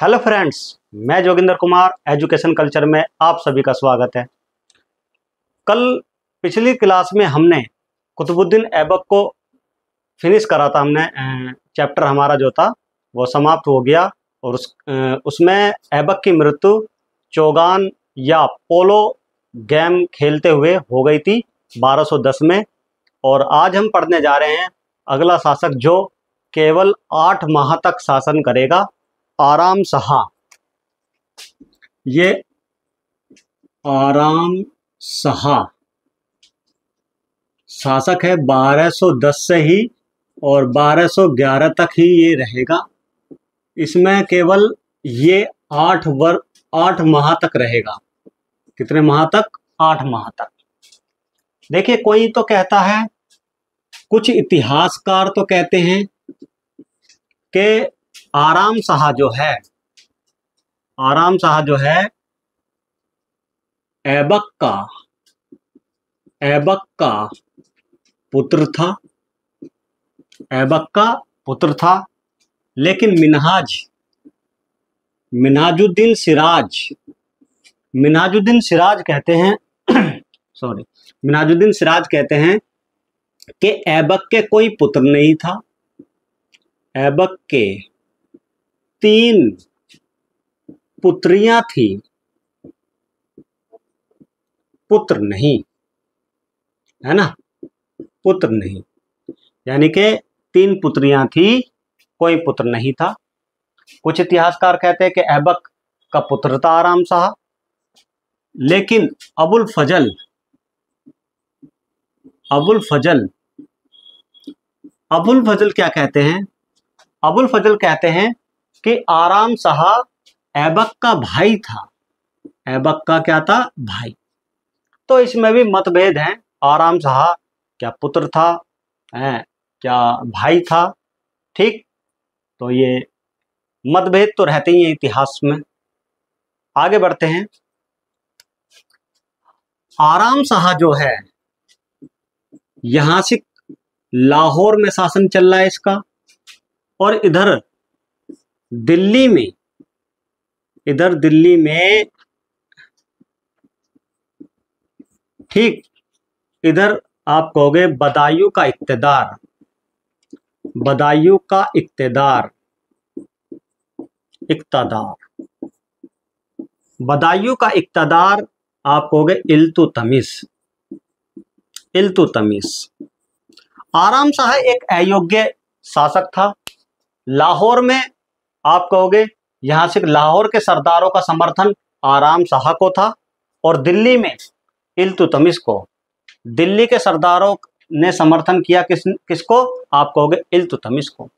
Hello friends, मैं Joginder Kumar education culture में आप सभी का स्वागत है। कल पिछली क्लास में हमने कुतुबुद्दीन ऐबक को फिनिश करा था। हमने चैप्टर हमारा जो था वो समाप्त हो गया और उसमें ऐबक की मृत्यु चौगान या पोलो गेम खेलते हुए हो गई थी 1210 में। और आज हम पढ़ने जा रहे हैं अगला शासक जो केवल 8 माह तक शासन करेगा, आराम शाह। ये आराम शाह शासक है 1210 से ही और 1211 तक ही ये रहेगा। इसमें केवल ये 8 माह तक रहेगा। कितने माह तक? 8 माह तक। देखिए, कोई तो कहता है, कुछ इतिहासकार तो कहते हैं कि आराम शाह जो है ऐबक का पुत्र था। लेकिन मिन्हाजुद्दीन सिराज कहते हैं मिन्हाजुद्दीन सिराज कहते हैं कि ऐबक के कोई पुत्र नहीं था। ऐबक के 3 पुत्रियां थी, पुत्र नहीं, है ना, पुत्र नहीं, यानी कि 3 पुत्रियां थी, कोई पुत्र नहीं था। कुछ इतिहासकार कहते हैं कि ऐबक का पुत्र था आराम शाह, लेकिन अबुल फजल क्या कहते हैं? अबुल फजल कहते हैं कि आराम शाह ऐबक का भाई था। ऐबक का क्या था? भाई। तो इसमें भी मतभेद हैं। आराम शाह क्या पुत्र था, क्या भाई था? ठीक, तो ये मतभेद तो रहते ही हैं इतिहास में। आगे बढ़ते हैं। आराम शाह जो है, यहां से लाहौर में शासन चल रहा है इसका, और इधर दिल्ली में ठीक, इधर आप कहोगे बदायूं का इक्तेदार। बदायूं का इक्तेदार आप कहोगे इल्तुतमिश। आराम शाह एक अयोग्य शासक था। लाहौर में आप कहोगे, यहां से लाहौर के सरदारों का समर्थन आराम शाह को था, और दिल्ली में इल्तुतमिश को। दिल्ली के सरदारों ने समर्थन किया किसको? आप कहोगे इल्तुतमिश को।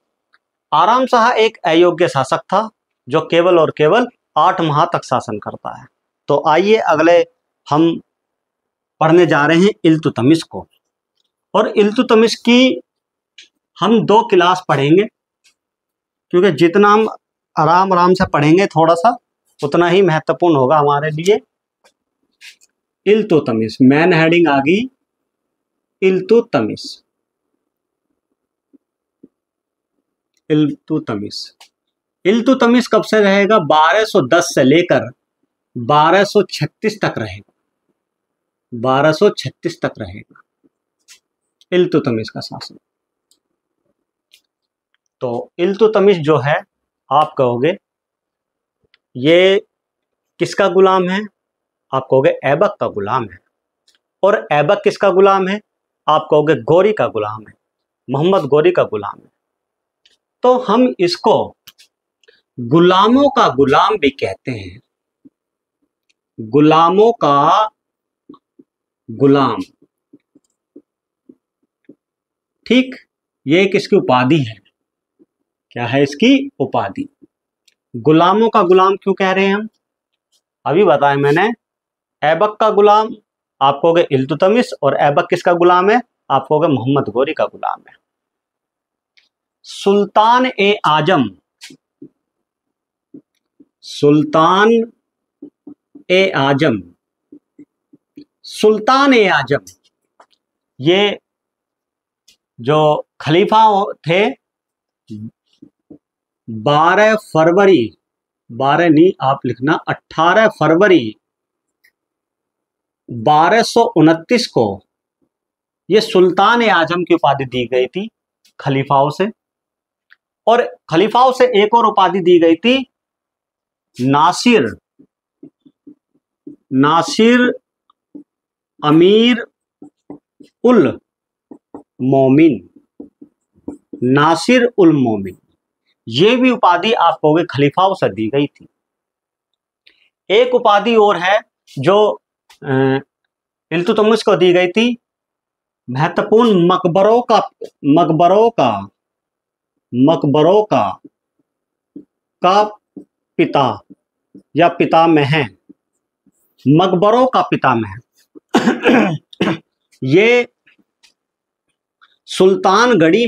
आराम शाह एक अयोग्य शासक था जो केवल और केवल 8 माह तक शासन करता है। तो आइए अगले हम पढ़ने जा रहे हैं इल्तुतमिश को। और इल्तुतमिश की हम 2 क्लास पढ़ेंगे, क्योंकि जितना हम आराम से पढ़ेंगे थोड़ा सा, उतना ही महत्वपूर्ण होगा हमारे लिए। इल्तुतमिश, मैन हेडिंग आ गई, इल्तुतमिश कब से रहेगा? 1210 से लेकर 1236 तक रहेगा। 1236 तक रहेगा इल्तुतमिश का शासन। तो इल्तुतमिश जो है, आप कहोगे ये किसका गुलाम है? आप कहोगे ऐबक का गुलाम है। और ऐबक किसका गुलाम है? आप कहोगे गोरी का गुलाम है, मोहम्मद गोरी का गुलाम है। तो हम इसको गुलामों का गुलाम भी कहते हैं। गुलामों का गुलाम, ठीक, ये किसकी उपाधि है? क्या है इसकी उपाधि? गुलामों का गुलाम क्यों कह रहे हैं हम? अभी बताया मैंने। ऐबक का गुलाम आप कहोगे इल्तुतमिश, और ऐबक किसका गुलाम है? आप कहोगे मोहम्मद गोरी का गुलाम है। सुल्तान ए आजम, ये जो खलीफा थे, 12 फरवरी 12 नहीं, आप लिखना 18 फरवरी 1229 को ये सुल्तान ए आजम की उपाधि दी गई थी खलीफाओं से। और खलीफाओं से एक और उपाधि दी गई थी नासिर अमीर उल मोमिन, नासिर उल मोमिन, ये भी उपाधि आप कहोगे खलीफाओं से दी गई थी। एक उपाधि और है जो इल्तुतमिश को दी गई थी, महत्वपूर्ण मकबरों का पिता या पितामह, मकबरों का पितामह। ये सुल्तानगढ़ी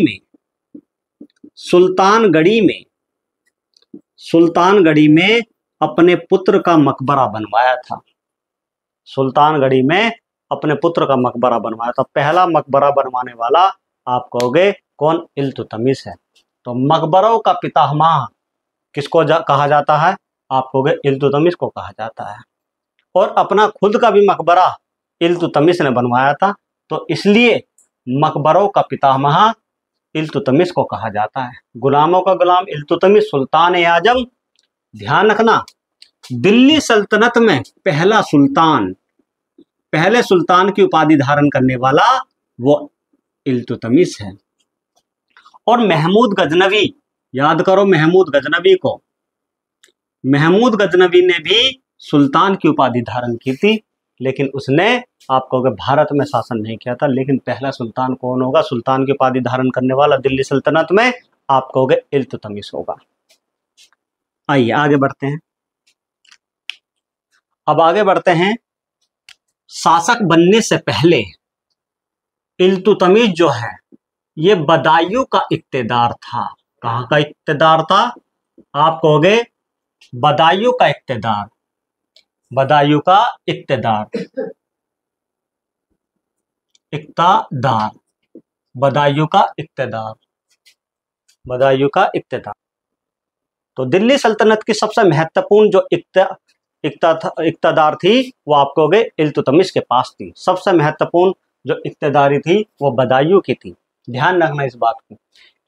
में अपने पुत्र का मकबरा बनवाया था। सुल्तानगढ़ी में अपने पुत्र का मकबरा बनवाया था। पहला मकबरा बनवाने वाला आप कहोगे कौन? इल्तुतमिश है। तो मकबरों का पितामह किसको कहा जाता है? आप कहोगे इल्तुतमिश को कहा जाता है। और अपना खुद का भी मकबरा इल्तुतमिश ने बनवाया था, तो इसलिए मकबरों का पितामह इल्तुतमिश को कहा जाता है। गुलामों का गुलाम इल्तुतमिश, सुल्तान ए आजम। ध्यान रखना, दिल्ली सल्तनत में पहले सुल्तान की उपाधि धारण करने वाला वो इल्तुतमिश है। और महमूद गजनवी, याद करो महमूद गजनवी ने भी सुल्तान की उपाधि धारण की थी, लेकिन उसने आप कहोगे भारत में शासन नहीं किया था। लेकिन पहला सुल्तान कौन होगा? सुल्तान की उपाधि धारण करने वाला दिल्ली सल्तनत में आप कहोगे इल्तुतमिश होगा। आइए आगे बढ़ते हैं। अब आगे बढ़ते हैं, शासक बनने से पहले इल्तुतमिश जो है ये बदायूं का इक्तेदार था। कहाँ का इक्तेदार था? आप कहोगे बदायूं का इक्तेदार, बदायूं का इक्तेदार, बदायूं का इक्तेदार। तो दिल्ली सल्तनत की सबसे महत्वपूर्ण जो इक्तदार थी वो आप कहोगे इल्तुतमिश के पास थी। सबसे महत्वपूर्ण जो इक्तदारी थी वो बदायूं की थी। ध्यान रखना इस बात को।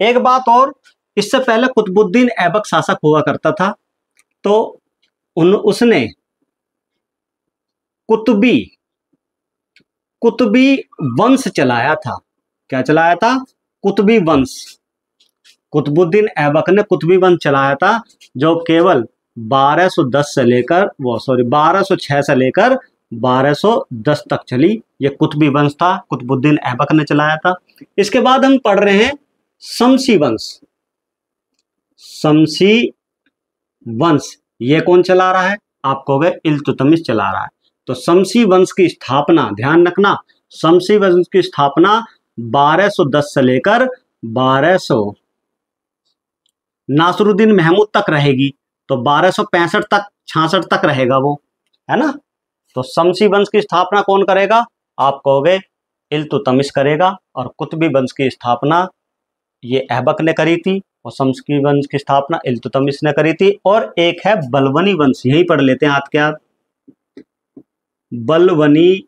एक बात और, इससे पहले कुतुबुद्दीन ऐबक शासक हुआ करता था, तो उसने कुतुबी वंश चलाया था। क्या चलाया था? कुतुबी वंश। कुतुबुद्दीन ऐबक ने कुतुबी वंश चलाया था, जो केवल 1206 से लेकर 1210 तक चली। ये कुतुबी वंश था, कुतुबुद्दीन ऐबक ने चलाया था। इसके बाद हम पढ़ रहे हैं शमसी वंश। ये कौन चला रहा है? आप कहोगे इल्तुतमिश चला रहा है। तो शमसी वंश की स्थापना, ध्यान रखना, शमसी वंश की स्थापना 1210 से लेकर 1200 नासरुद्दीन महमूद तक रहेगी। तो 1265 तक 66 तक रहेगा वो, है ना। तो शमसी वंश की स्थापना कौन करेगा? आप कहोगे इल्तुतमिश करेगा। और कुतुबी वंश की स्थापना ये ऐबक ने करी थी, और शमसी वंश की स्थापना इल्तुतमिश ने करी थी। और एक है बलवनी वंश, यही पढ़ लेते हैं हाथ के हाथ। बलवनी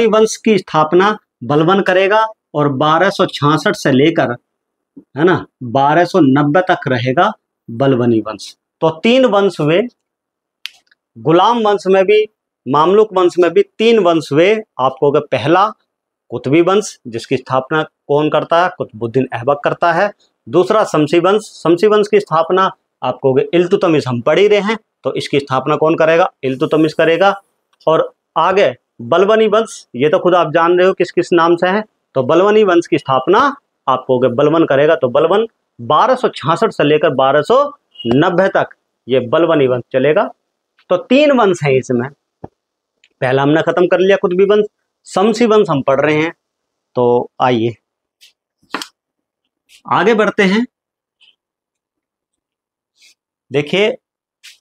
वंश की स्थापना बलवन करेगा, और 1266 से लेकर, है ना, 1290 तक रहेगा बलवनी वंश। तो 3 वंश हुए, गुलाम वंश में भी, मामलुक वंश में भी 3 वंश हुए। आप कहोगे पहला कुतुबी वंश, जिसकी स्थापना कौन करता है? कुतुबुद्दीन ऐबक करता है। दूसरा शमसी वंश की स्थापना आप कहोगे इल्तुतमिश, हम पढ़ ही रहे हैं, तो इसकी स्थापना कौन करेगा? इल्तुतमिश करेगा। और आगे बलवनी वंश, ये तो खुद आप जान रहे हो किस किस नाम से है। तो बलवनी वंश की स्थापना आप कहोगे बलवन करेगा। तो बलवन 1266 से लेकर 1290 तक ये बलवनी वंश चलेगा। तो 3 वंश हैं इसमें। पहला हमने खत्म कर लिया कुतुबी वंश, शमसी वंश हम पढ़ रहे हैं। तो आइए आगे बढ़ते हैं। देखिए,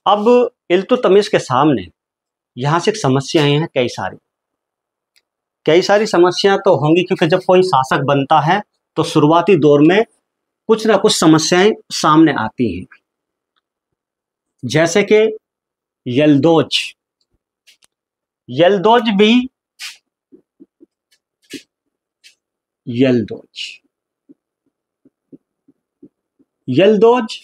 अब इल्तुतमिश के सामने यहां से समस्याएं हैं, कई सारी समस्याएं तो होंगी, क्योंकि जब कोई शासक बनता है तो शुरुआती दौर में कुछ ना कुछ समस्याएं सामने आती हैं, जैसे कि यल्दोज। यल्दोज भी यल्दोज यल्दोज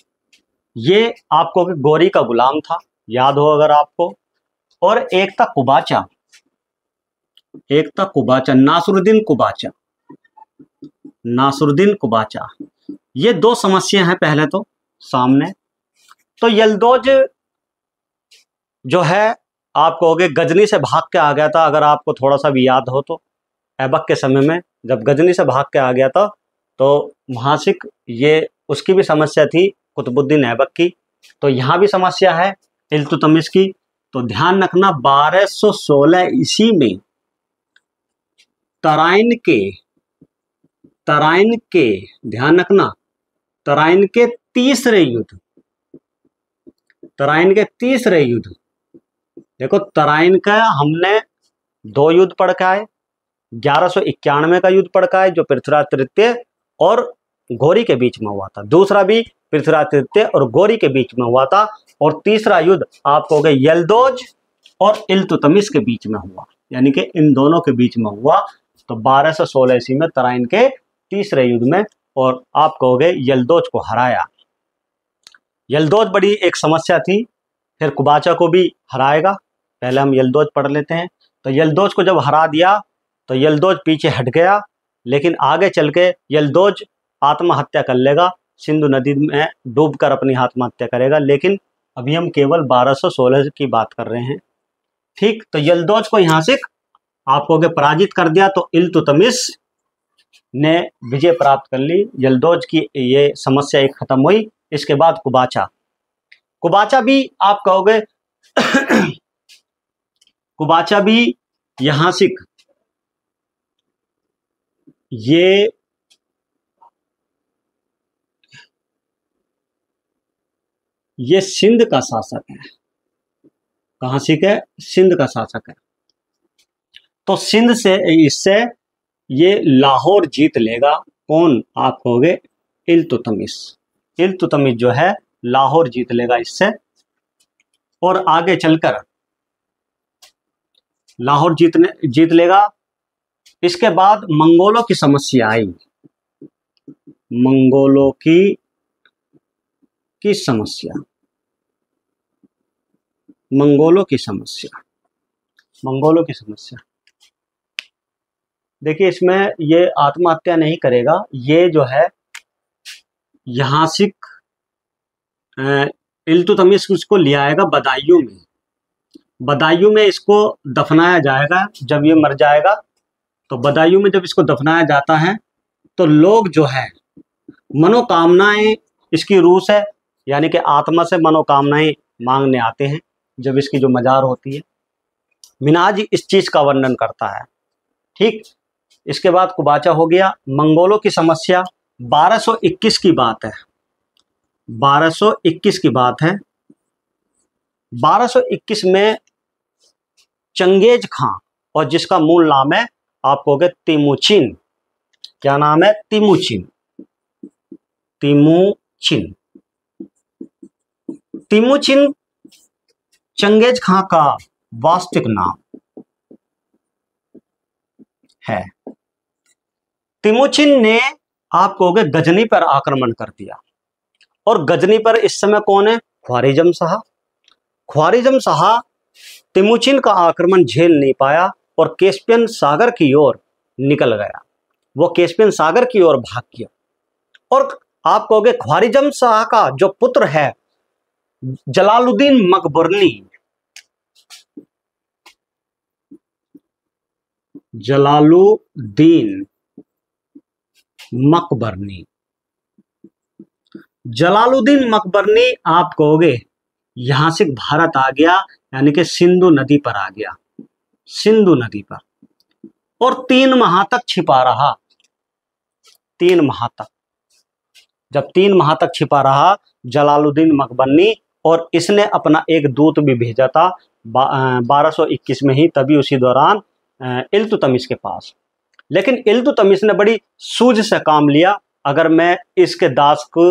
ये आपको गोरी का गुलाम था, याद हो अगर आपको। और एक था कुबाचा, एक था कुबाचा, नासरुद्दीन कुबाचा, नासरुद्दीन कुबाचा। ये दो समस्या हैं पहले तो सामने। तो यल्दोज जो है आप कहोगे गजनी से भाग के आ गया था, अगर आपको थोड़ा सा भी याद हो तो। ऐबक के समय में जब गजनी से भाग के आ गया था तो महासिक ये उसकी भी समस्या थी, कुतुबुद्दीन ऐबक की। तो यहाँ भी समस्या है इल्तुतमिश की। तो ध्यान रखना 1216 ईस्वी में तराइन के ध्यान रखना तराइन के तीसरे युद्ध, तराइन के तीसरे युद्ध। देखो तराइन का हमने 2 युद्ध पढ़ के आए, 1191 का युद्ध पढ़ के आए जो पृथ्वीराज तृतीय और घोरी के बीच में हुआ था। दूसरा भी पृथ्वीराज तृतीय और घोरी के बीच में हुआ था। और तीसरा युद्ध आप कहोगे यल्दोज और इल्तुतमिश के बीच में हुआ, यानी कि इन दोनों के बीच में हुआ। तो 1216 ईस्वी में तराइन के तीसरे युद्ध में, और आप कहोगे यल्दोज को हराया। यल्दोज बड़ी एक समस्या थी। फिर कुबाचा को भी हराएगा, पहले हम यल्दोज पढ़ लेते हैं। तो यल्दोज को जब हरा दिया तो यल्दोज पीछे हट गया, लेकिन आगे चल के यल्दोज आत्महत्या कर लेगा, सिंधु नदी में डूबकर अपनी आत्महत्या करेगा। लेकिन अभी हम केवल 1216 की बात कर रहे हैं, ठीक। तो यल्दोज को यहाँ से आपको पराजित कर दिया, तो इल्तुतमिश ने विजय प्राप्त कर ली। यल्दोज की ये समस्या एक खत्म हुई। इसके बाद कुबाचा, कुबाचा भी आप कहोगे कुबाचा भी यहां से ये सिंध का शासक है। कहां से है? सिंध का शासक है। तो सिंध से इससे ये लाहौर जीत लेगा। कौन? आप कहोगे इल्तुतमिश। इल्तुतमिश जो है लाहौर जीत लेगा इससे, और आगे चलकर लाहौर जीत लेगा। इसके बाद मंगोलों की समस्या आई, मंगोलों की समस्या, मंगोलों की समस्या, मंगोलों की समस्या। देखिए इसमें ये आत्महत्या नहीं करेगा, ये जो है यहाँ से इल्तुतमिश उसको ले आएगा बदायूं में। बदायूं में इसको दफनाया जाएगा। जब ये मर जाएगा तो बदायूं में जब इसको दफनाया जाता है तो लोग जो है मनोकामनाएं, इसकी रूह से यानी कि आत्मा से मनोकामनाएं मांगने आते हैं जब इसकी जो मजार होती है। मिनाज इस चीज का वर्णन करता है, ठीक। इसके बाद कुबाचा हो गया। मंगोलों की समस्या 1221 की बात है, 1221 की बात है। 1221 में चंगेज खां, और जिसका मूल नाम है आप कहोगे तिमुचिन। क्या नाम है? तिमुचिन। तिमुचिन, तिमुचिन चंगेज खां का वास्तविक नाम है। तिमुचिन ने आप कहोगे गजनी पर आक्रमण कर दिया, और गजनी पर इस समय कौन है? ख्वारिज़म शाह। ख्वारिज़म शाह तिमुचिन का आक्रमण झेल नहीं पाया और कैस्पियन सागर की ओर निकल गया। वो कैस्पियन सागर की ओर भाग गया। और आप कहोगे ख्वारिज़म शाह का जो पुत्र है जलालुद्दीन मकबरनी, जलालुद्दीन मकबरनी, जलालुद्दीन मकबरनी आप कहोगे यहां से भारत आ गया, यानी कि सिंधु नदी पर आ गया, सिंधु नदी पर। और 3 माह तक छिपा रहा, 3 माह तक। जब 3 माह तक छिपा रहा जलालुद्दीन मकबरनी, और इसने अपना एक दूत भी भेजा था 1221 में ही, तभी उसी दौरान इल्तुतमिश के पास। लेकिन इल्तुतमिश ने बड़ी सूझ से काम लिया। अगर मैं इसके दास को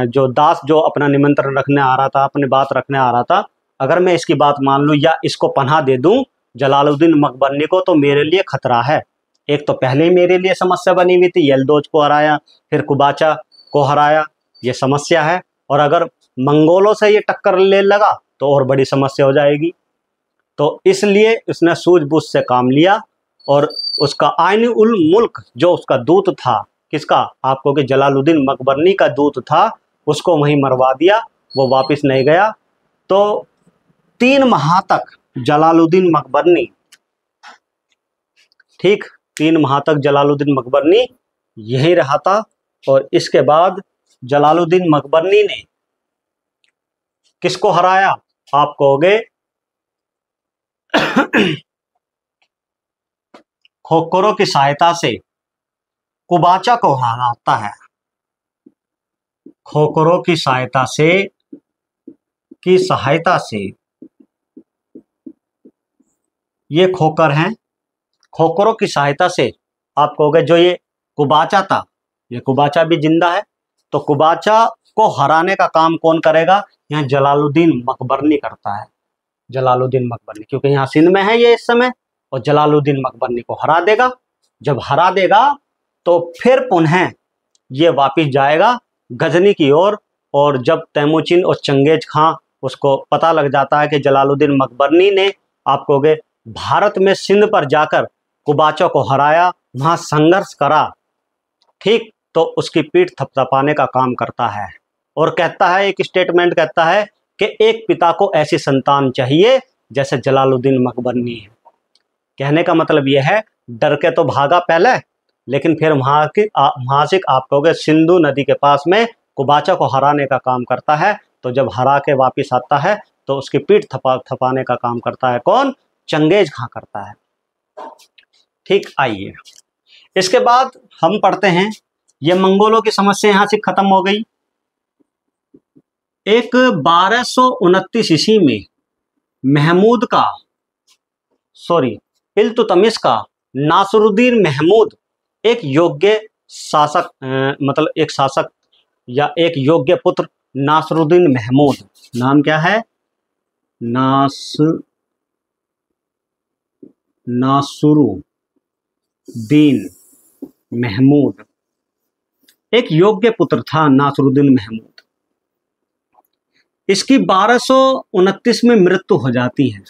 जो दास जो अपना निमंत्रण रखने आ रहा था, अपनी बात रखने आ रहा था, अगर मैं इसकी बात मान लूँ या इसको पनाह दे दूँ जलालुद्दीन मकबरनी को, तो मेरे लिए खतरा है। एक तो पहले ही मेरे लिए समस्या बनी हुई थी, यलदोज को हराया, फिर कुबाचा को हराया, ये समस्या है। और अगर मंगोलों से ये टक्कर ले लगा तो और बड़ी समस्या हो जाएगी। तो इसलिए उसने सूझबूझ से काम लिया और उसका आइन उल मुल्क जो उसका दूत था, किसका, आपको कि जलालुद्दीन मकबरनी का दूत था, उसको वहीं मरवा दिया, वो वापस नहीं गया। तो 3 माह तक जलालुद्दीन मकबरनी, ठीक, 3 माह तक जलालुद्दीन मकबरनी यहीं रहा था। और इसके बाद जलालुद्दीन मकबरनी ने किसको हराया, आप कहोगे खोखरों की सहायता से कुबाचा को हराता है। खोखरों की सहायता से ये खोकर हैं, खोखरों की सहायता से आप कहोगे जो ये कुबाचा था, ये कुबाचा भी जिंदा है। तो कुबाचा को हराने का काम कौन करेगा, यहाँ जलालुद्दीन मकबरनी करता है, जलालुद्दीन मकबरनी, क्योंकि यहाँ सिंध में है ये इस समय, और जलालुद्दीन मकबरनी को हरा देगा। जब हरा देगा तो फिर पुनः ये वापिस जाएगा गजनी की ओर। और जब तैमूरचिन और चंगेज खां उसको पता लग जाता है कि जलालुद्दीन मकबरनी ने, आप कहोगे, भारत में सिंध पर जाकर कुबाचा को हराया, वहां संघर्ष करा, ठीक, तो उसकी पीठ थपथपाने का काम करता है और कहता है, एक स्टेटमेंट कहता है कि एक पिता को ऐसी संतान चाहिए जैसे जलालुद्दीन मकबरनी है। कहने का मतलब यह है, डर के तो भागा पहले, लेकिन फिर वहां से आप कहोगे सिंधु नदी के पास में कुबाचा को हराने का काम करता है। तो जब हरा के वापिस आता है तो उसकी पीठ थपाने का काम करता है कौन, चंगेज खां करता है। ठीक, आइए इसके बाद हम पढ़ते हैं, ये मंगोलों की समस्या यहां से खत्म हो गई। एक 1229 ईस्वी में महमूद का, इल्तुतमिश का नासरुद्दीन महमूद एक योग्य शासक, मतलब एक शासक या एक योग्य पुत्र नासरुद्दीन महमूद, नाम क्या है, नासरुद्दीन महमूद, एक योग्य पुत्र था नासरुद्दीन महमूद। इसकी 1229 में मृत्यु हो जाती है।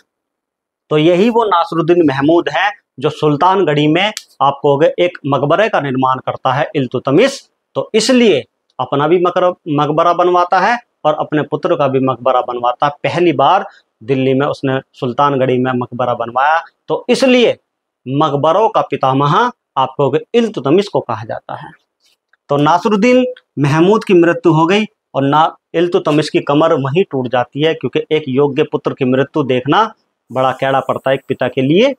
तो यही वो नासरुद्दीन महमूद है जो सुल्तानगढ़ी में आप कहोगे एक मकबरे का निर्माण करता है इल्तुतमिश। तो इसलिए अपना भी मकबरा बनवाता है और अपने पुत्र का भी मकबरा बनवाता है। पहली बार दिल्ली में उसने सुल्तानगढ़ी में मकबरा बनवाया, तो इसलिए मकबरों का पितामह आप कहोगे इल्तुतमिश को कहा जाता है। तो नासरुद्दीन महमूद की मृत्यु हो गई और इल्तुतमिश की कमर वहीं टूट जाती है, क्योंकि एक योग्य पुत्र की मृत्यु देखना बड़ा कैड़ा पड़ता है एक पिता के लिए।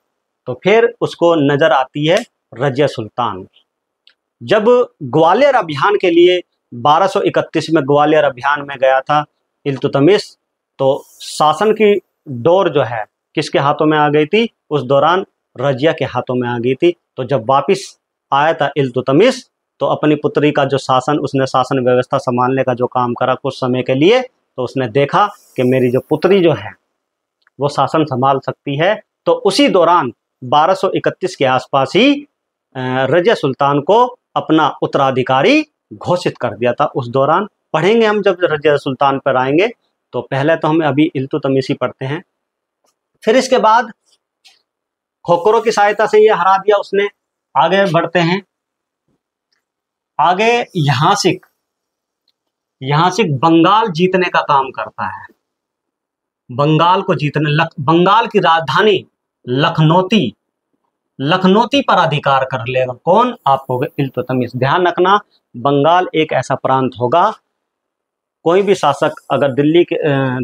तो फिर उसको नजर आती है रजिया सुल्तान। जब ग्वालियर अभियान के लिए 1231 में ग्वालियर अभियान में गया था इल्तुतमिश, तो शासन की डोर जो है किसके हाथों में आ गई थी, उस दौरान रजिया के हाथों में आ गई थी। तो जब वापिस आया था इल्तुतमिश, तो अपनी पुत्री का जो शासन, उसने शासन व्यवस्था संभालने का जो काम करा कुछ समय के लिए, तो उसने देखा कि मेरी जो पुत्री जो है वो शासन संभाल सकती है। तो उसी दौरान 1231 के आसपास ही रजिया सुल्तान को अपना उत्तराधिकारी घोषित कर दिया था। उस दौरान पढ़ेंगे हम जब रजिया सुल्तान पर आएंगे। तो पहले तो हम अभी इल्तुतमिश ही पढ़ते हैं। फिर इसके बाद खोखरों की सहायता से ये हरा दिया उसने। आगे बढ़ते हैं। आगे यहाँ से बंगाल जीतने का काम करता है। बंगाल को जीतने, बंगाल की राजधानी लखनौती पर अधिकार कर लेगा कौन, आपको इल्तुतमिश। ध्यान रखना, बंगाल एक ऐसा प्रांत होगा, कोई भी शासक अगर दिल्ली के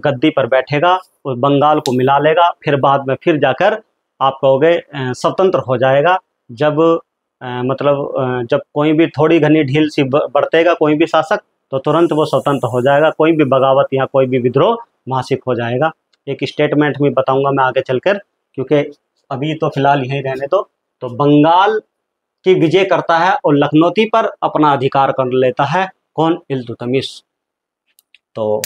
गद्दी पर बैठेगा तो बंगाल को मिला लेगा, फिर बाद में फिर जाकर आप कहोगे स्वतंत्र हो जाएगा। जब जब कोई भी थोड़ी घनी ढील सी बरतेगा कोई भी शासक, तो तुरंत वो स्वतंत्र हो जाएगा। कोई भी बगावत या कोई भी विद्रोह मासिक हो जाएगा। एक स्टेटमेंट भी बताऊंगा मैं आगे चलकर, क्योंकि अभी तो फिलहाल यहीं रहने दो। तो बंगाल की विजय करता है और लखनौती पर अपना अधिकार कर लेता है। कौन? इल्तुतमिश। तो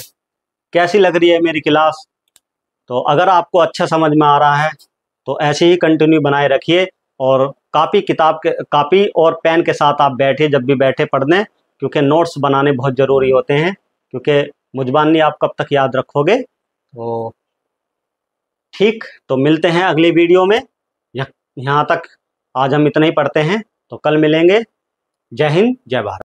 कैसी लग रही है मेरी क्लास? तो अगर आपको अच्छा समझ में आ रहा है तो ऐसे ही कंटिन्यू बनाए रखिए, और कापी और पेन के साथ आप बैठिए जब भी बैठे पढ़ने, क्योंकि नोट्स बनाने बहुत ज़रूरी होते हैं, क्योंकि मुजबानी आप कब तक याद रखोगे। तो ठीक, तो मिलते हैं अगली वीडियो में। यहाँ तक आज हम इतना ही पढ़ते हैं, तो कल मिलेंगे। जय हिंद, जय भारत।